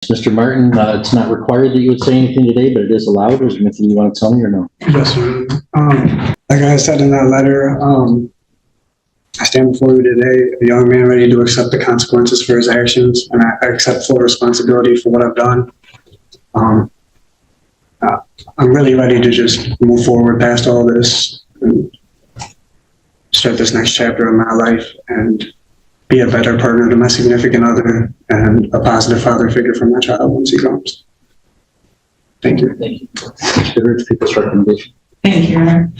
Mr. Martin, it's not required that you would say anything today, but it is allowed. Is there anything you want to tell me or no? Yes, sir. Like I said in that letter, I stand before you today, a young man ready to accept the consequences for his actions, and I accept full responsibility for what I've done. I'm really ready to just move forward past all this and start this next chapter of my life and be a better partner to my significant other and a positive father figure for my child once he comes. Thank you. Thank you. Mr. Rich, people's recommendation. Thank you, Your Honor.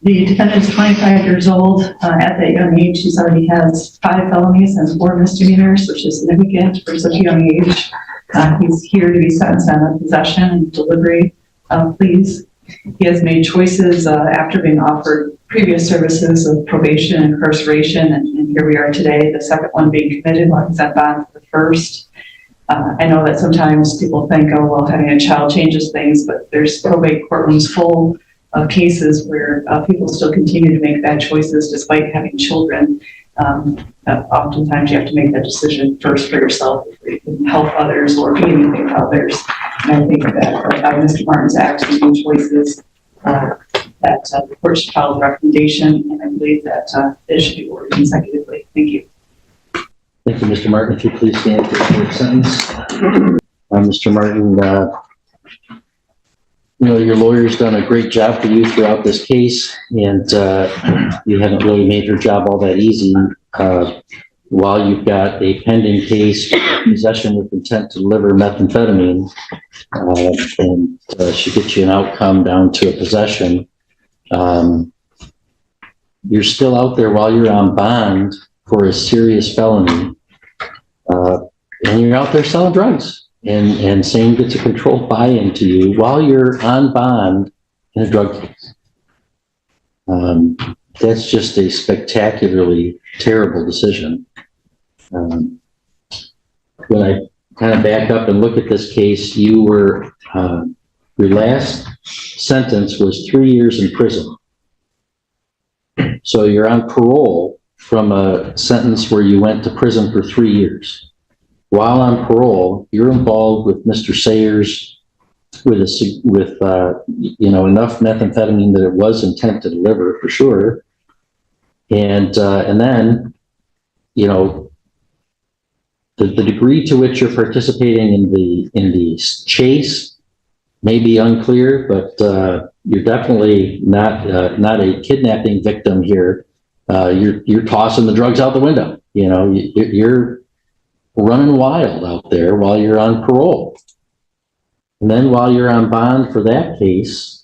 The defendant is 25 years old. At that young age, he already has 5 felonies and 4 misdemeanors, which is significant for such a young age. He's here to be sentenced on a possession and delivery pleas. He has made choices after being offered previous services of probation and incarceration, and here we are today, the second one being committed while he's on bond for the first. I know that sometimes people think, oh, well, having a child changes things, but there's probate courtrooms full of cases where people still continue to make bad choices despite having children. Oftentimes you have to make that decision first for yourself before you can help others or be anything for others. And I think that by Mr. Martin's actions and choices, that the court should follow the recommendation, and I believe that it should be ordered consecutively. Thank you. Thank you, Mr. Martin. If you please stand for the sentence. Mr. Martin, you know, your lawyer's done a great job for you throughout this case, and you haven't really made your job all that easy. While you've got a pending case for possession with intent to deliver methamphetamine, and should get you an outcome down to a possession, you're still out there while you're on bond for a serious felony, and you're out there selling drugs, and same gets a controlled buy-in to you while you're on bond in a drug case. That's just a spectacularly terrible decision. When I kind of back up and look at this case, you were, your last sentence was 3 years in prison. So you're on parole from a sentence where you went to prison for 3 years. While on parole, you're involved with Mr. Sayers with you know, enough methamphetamine that it was intent to deliver for sure. And then, you know, the degree to which you're participating in the chase may be unclear, but you're definitely not a kidnapping victim here. You're tossing the drugs out the window. You know, you're running wild out there while you're on parole. And then while you're on bond for that case,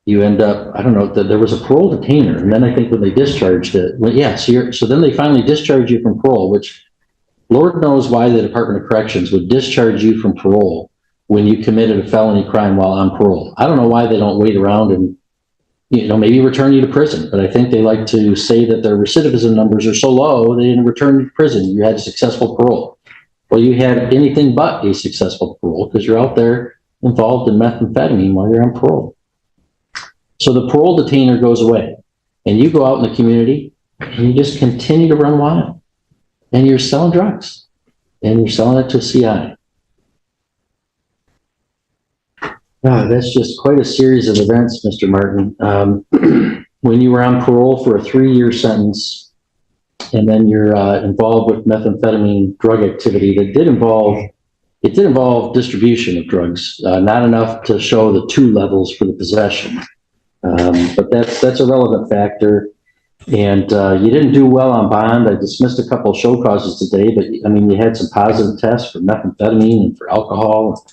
you end up, I don't know, there was a parole detainer, and then I think when they discharged it, well, yeah, so then they finally discharge you from parole, which Lord knows why the Department of Corrections would discharge you from parole when you committed a felony crime while on parole. I don't know why they don't wait around and, you know, maybe return you to prison, but I think they like to say that their recidivism numbers are so low, they didn't return you to prison. You had a successful parole. Well, you had anything but a successful parole because you're out there involved in methamphetamine while you're on parole. So the parole detainer goes away, and you go out in the community, and you just continue to run wild, and you're selling drugs, and you're selling it to a CI. That's just quite a series of events, Mr. Martin. When you were on parole for a 3-year sentence, and then you're involved with methamphetamine drug activity that did involve distribution of drugs, not enough to show the 2 levels for the possession. But that's a relevant factor. And you didn't do well on bond. I dismissed a couple of show causes today, but I mean, you had some positive tests for methamphetamine and for alcohol.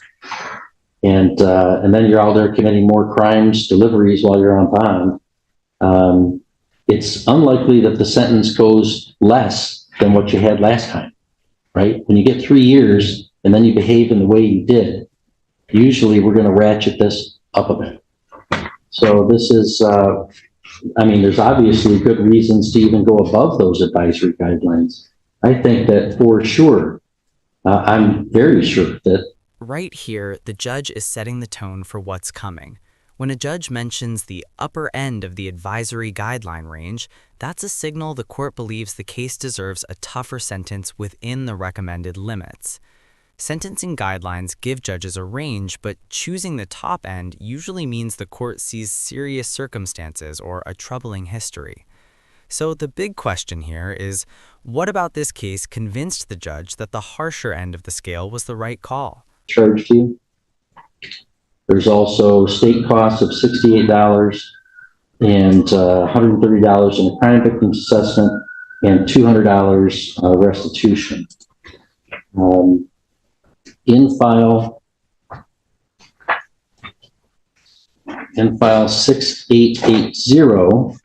And then you're out there committing more crimes, deliveries while you're on bond. It's unlikely that the sentence goes less than what you had last time, right? When you get 3 years and then you behave in the way you did, usually we're going to ratchet this up a bit. So this is, I mean, there's obviously good reasons to even go above those advisory guidelines. I think that for sure, I'm very sure that. Right here, the judge is setting the tone for what's coming. When a judge mentions the upper end of the advisory guideline range, that's a signal the court believes the case deserves a tougher sentence within the recommended limits. Sentencing guidelines give judges a range, but choosing the top end usually means the court sees serious circumstances or a troubling history. So the big question here is, what about this case convinced the judge that the harsher end of the scale was the right call? Charge fee. There's also state costs of $68 and $130 in a crime victims assessment and $200 restitution. In file 6880,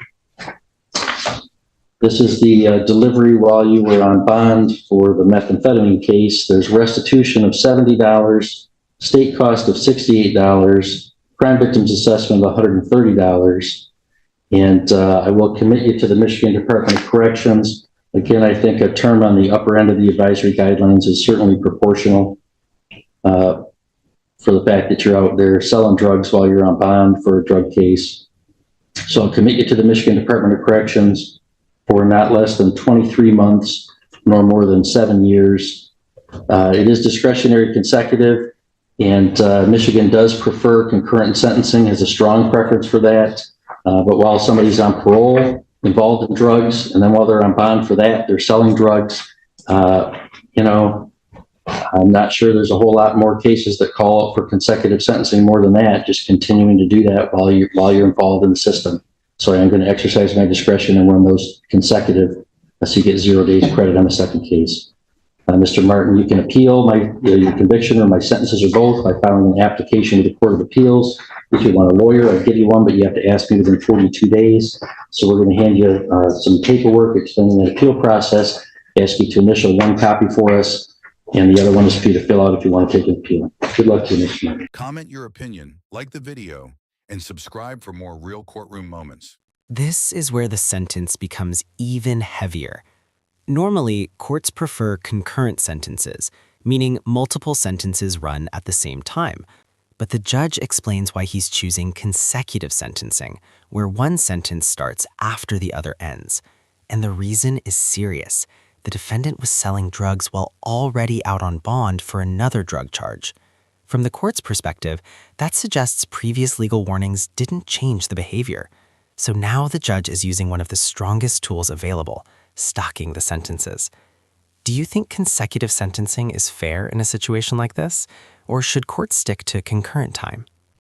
this is the delivery while you were on bond for the methamphetamine case. There's restitution of $70, state cost of $68, crime victims assessment of $130, and I will commit you to the Michigan Department of Corrections. Again, I think a term on the upper end of the advisory guidelines is certainly proportional for the fact that you're out there selling drugs while you're on bond for a drug case. So I'll commit you to the Michigan Department of Corrections for not less than 23 months, nor more than 7 years. It is discretionary consecutive, and Michigan does prefer concurrent sentencing, has a strong preference for that. But while somebody's on parole, involved in drugs, and then while they're on bond for that, they're selling drugs, I'm not sure there's a whole lot more cases that call out for consecutive sentencing more than that, just continuing to do that while you're involved in the system. So I'm going to exercise my discretion and run those consecutive, so you get 0 days credit on the second case. Mr. Martin, you can appeal your conviction or my sentences or both by filing an application to the Court of Appeals. If you want a lawyer, I'll give you one, but you have to ask me within 42 days. So we're going to hand you some paperwork explaining that appeal process, ask you to initial one copy for us, and the other one is for you to fill out if you want to take an appeal. Good luck to you, Mr. Martin. Comment your opinion, like the video, and subscribe for more real courtroom moments. This is where the sentence becomes even heavier. Normally, courts prefer concurrent sentences, meaning multiple sentences run at the same time. But the judge explains why he's choosing consecutive sentencing, where one sentence starts after the other ends. And the reason is serious. The defendant was selling drugs while already out on bond for another drug charge. From the court's perspective, that suggests previous legal warnings didn't change the behavior. So now the judge is using one of the strongest tools available, stocking the sentences. Do you think consecutive sentencing is fair in a situation like this? Or should courts stick to concurrent time?